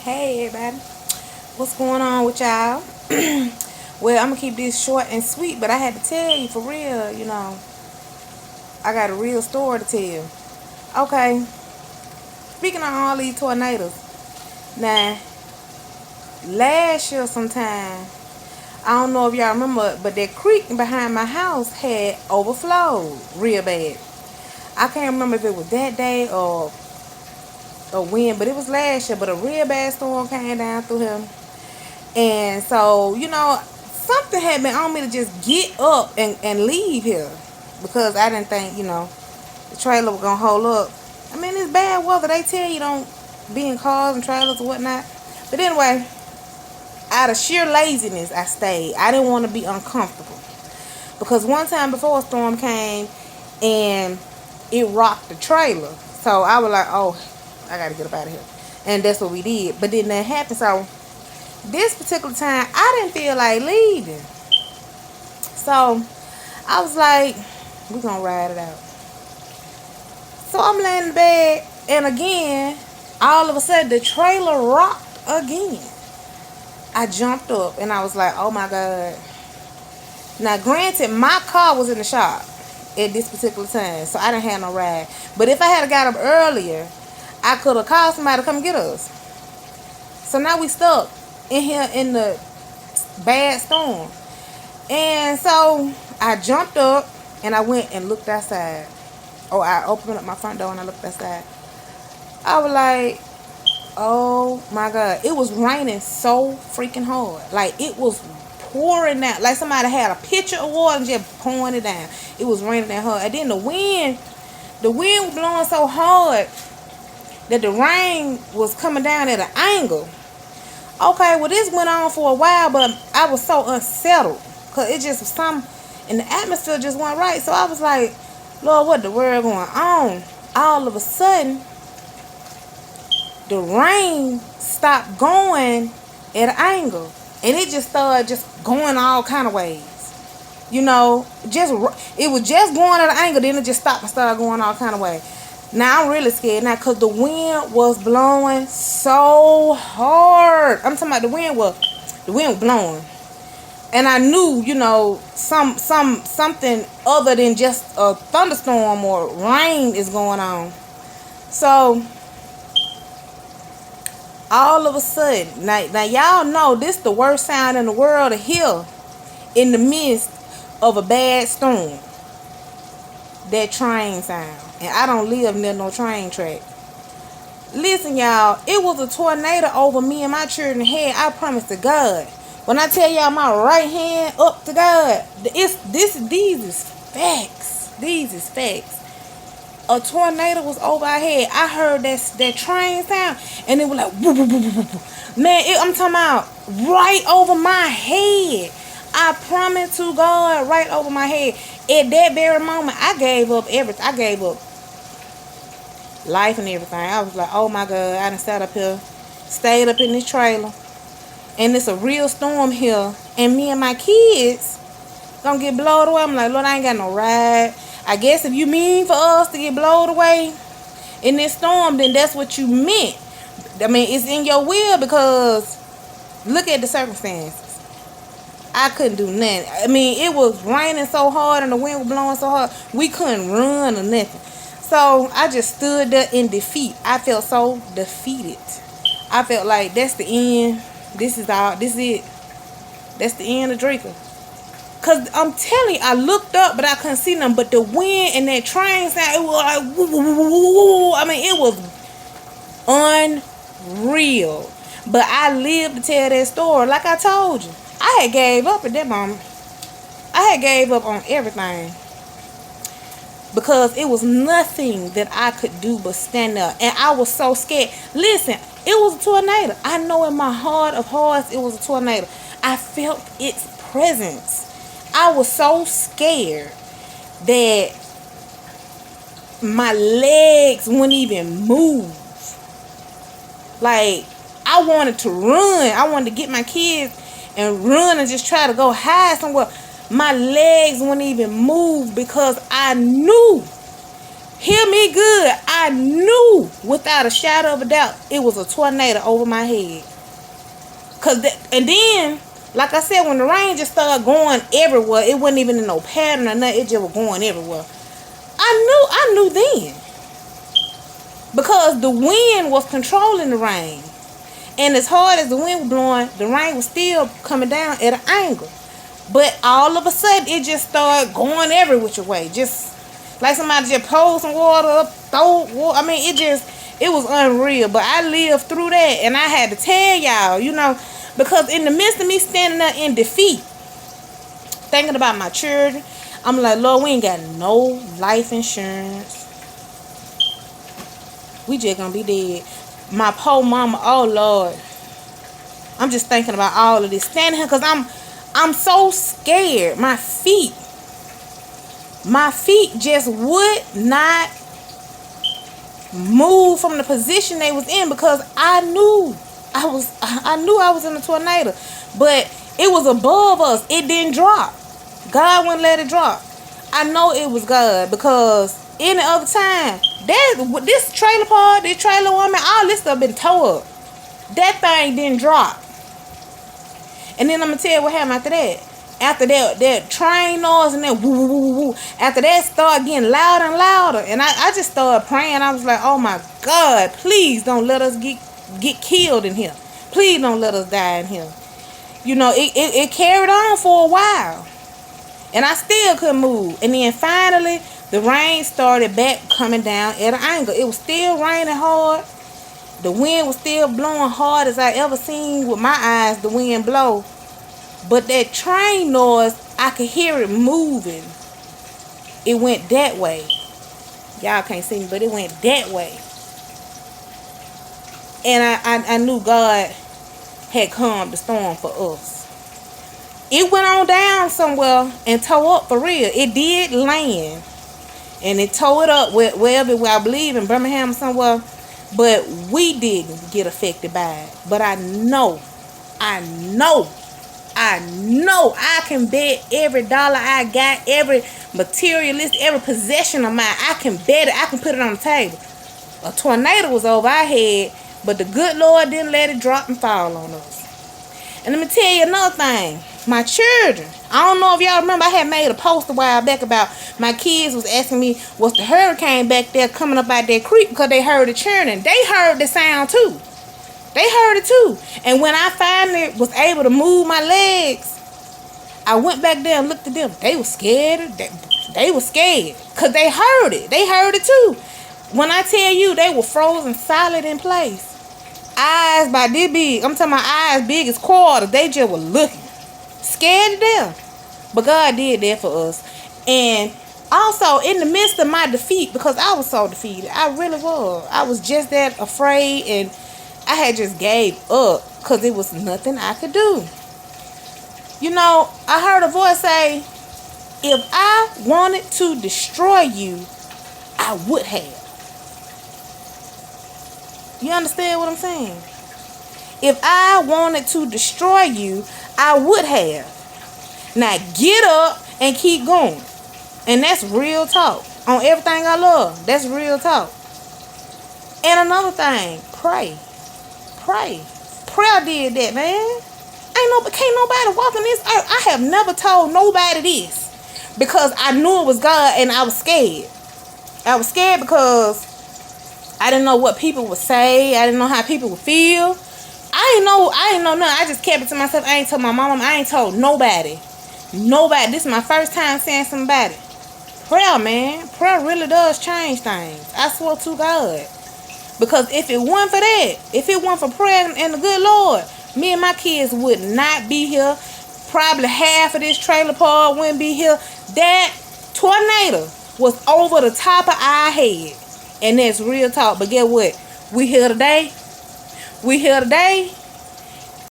Hey everybody, what's going on with y'all? Well, I'm gonna keep this short and sweet, but I had to tell you for real, I got a real story to tell. Okay, speaking of all these tornadoes, now last year sometime, I don't know if y'all remember, but that creek behind my house had overflowed real bad. I can't remember if it was that day or when, but it was last year. But a real bad storm came down through here. And so, something had been on me to just get up and leave here because I didn't think, the trailer was going to hold up. I mean, it's bad weather. They tell you don't be in cars and trailers and whatnot. But anyway, out of sheer laziness, I stayed. I didn't want to be uncomfortable. Because one time before a storm came and it rocked the trailer. So I was like, oh, I got to get up out of here. And that's what we did. But then that happened. So this particular time, I didn't feel like leaving. So I was like, we're going to ride it out. So I'm laying in bed, and again, all of a sudden, the trailer rocked again. I jumped up, and I was like, oh my God. Now, granted, my car was in the shop at this particular time, so I didn't have no ride. But if I had got up earlier, I could have called somebody to come get us. So now we stuck in here in the bad storm. And so I jumped up and I went and looked outside. Or I opened up my front door and I looked outside. I was like, oh my God. It was raining so freaking hard. Like it was pouring down. Like somebody had a pitcher of water and just pouring it down. It was raining that hard. And then the wind was blowing so hard that the rain was coming down at an angle. Okay, well this went on for a while, but I was so unsettled. Because it just was and the atmosphere just wasn't right. So I was like, Lord, what the world going on? All of a sudden, the rain stopped going at an angle. And it just started just going all kind of ways. It was just going at an angle, then it just stopped and started going all kind of ways. Now I'm really scared now because the wind was blowing so hard. I'm talking about the wind was blowing. And I knew, something other than just a thunderstorm or rain is going on. So all of a sudden, now y'all know this is the worst sound in the world to hear in the midst of a bad storm. That train sound. And I don't live near no train track. Listen, y'all, it was a tornado over me and my children's head. I promise to God. When I tell y'all my right hand up to God, these is facts. These is facts. A tornado was over our head. I heard that train sound, and it was like, woo, woo, woo, woo, woo. Man, I'm talking about right over my head. I promise to God, right over my head. At that very moment, I gave up everything. I gave up life and everything. I was like, oh my God, I done sat up here, stayed up in this trailer. And it's a real storm here. And me and my kids gonna get blown away. I'm like, Lord, I ain't got no ride. I guess if you mean for us to get blown away in this storm, then that's what you meant. I mean, it's in your will because look at the circumstances. I couldn't do nothing. I mean, it was raining so hard and the wind was blowing so hard. We couldn't run or nothing. So I just stood there in defeat. I felt so defeated. I felt like that's the end. This is it. That's the end of Draco. Cause I'm telling you, I looked up, but I couldn't see them. But the wind and that train sound, it was like, woo, woo, woo, woo. I mean, it was unreal. But I lived to tell that story. Like I told you, I had gave up at that moment. I had gave up on everything. Because it was nothing that I could do but stand up. And I was so scared. Listen, it was a tornado. I know in my heart of hearts it was a tornado. I felt its presence. I was so scared that my legs wouldn't even move. Like, I wanted to run. I wanted to get my kids and run and just try to go hide somewhere. My legs wouldn't even move because I knew. Hear me me good. I knew without a shadow of a doubt it was a tornado over my head. And then, like I said, when the rain just started going everywhere, it wasn't even in no pattern or nothing. It just was going everywhere. I knew then. Because the wind was controlling the rain. And as hard as the wind was blowing, the rain was still coming down at an angle. But all of a sudden, it just started going every which way. Just like somebody just poured some water up, throw water. I mean, it was unreal. But I lived through that. And I had to tell y'all, because in the midst of me standing there in defeat, thinking about my children, I'm like, Lord, we ain't got no life insurance. We just gonna be dead. My poor mama, oh Lord. I'm just thinking about all of this. Standing here because I'm so scared. My feet just would not move from the position they was in because I knew I was in a tornado. But it was above us. It didn't drop. God wouldn't let it drop. I know it was God because any other time, this trailer park, this trailer woman, all this stuff been tore up. That thing didn't drop. And then I'm gonna tell you what happened after that. After that train noise and that woo woo woo woo. After that started getting louder and louder. And I just started praying. I was like, oh my God, please don't let us get killed in here. Please don't let us die in here. It carried on for a while. And I still couldn't move. And then finally, the rain started back coming down at an angle. It was still raining hard. The wind was still blowing hard as I ever seen with my eyes the wind blow. But that train noise, I could hear it moving. It went that way. Y'all can't see me, but it went that way. And I knew God had calmed the storm for us. It went on down somewhere and tore up for real. It did land. And it tore it up wherever, I believe in Birmingham somewhere. But we didn't get affected by it. But I know I can bet every dollar I got, every materialist, every possession of mine, I can bet it. I can put it on the table. A tornado was over our head, but the good Lord didn't let it drop and fall on us. And let me tell you another thing. My children, I don't know if y'all remember, I had made a post a while back about my kids was asking me, was the hurricane back there coming up out that creek because they heard it churning. They heard the sound too. They heard it too. And when I finally was able to move my legs, I went back there and looked at them. They were scared. They were scared because they heard it. They heard it too. When I tell you, they were frozen solid in place. Eyes about this big. I'm talking about eyes big as quarters. They just were looking. Scared to death. But God did that for us. And also, in the midst of my defeat, because I was so defeated, I really was. I was just that afraid, and I had just gave up because there was nothing I could do. I heard a voice say, if I wanted to destroy you, I would have. You understand what I'm saying? If I wanted to destroy you, I would have. Now get up and keep going. And that's real talk. On everything I love, that's real talk. And another thing, pray. Pray. Prayer did that, man. Can't nobody walk on this earth. I have never told nobody this because I knew it was God and I was scared. I was scared because I didn't know what people would say. I didn't know how people would feel. I didn't know nothing. I just kept it to myself. I ain't told my mama. I ain't told nobody. Nobody. This is my first time saying somebody. Prayer, man. Prayer really does change things. I swear to God. Because if it wasn't for that, if it wasn't for prayer and the good Lord, me and my kids would not be here. Probably half of this trailer park wouldn't be here. That tornado was over the top of our head. And that's real talk. But get what? We here today. We here today.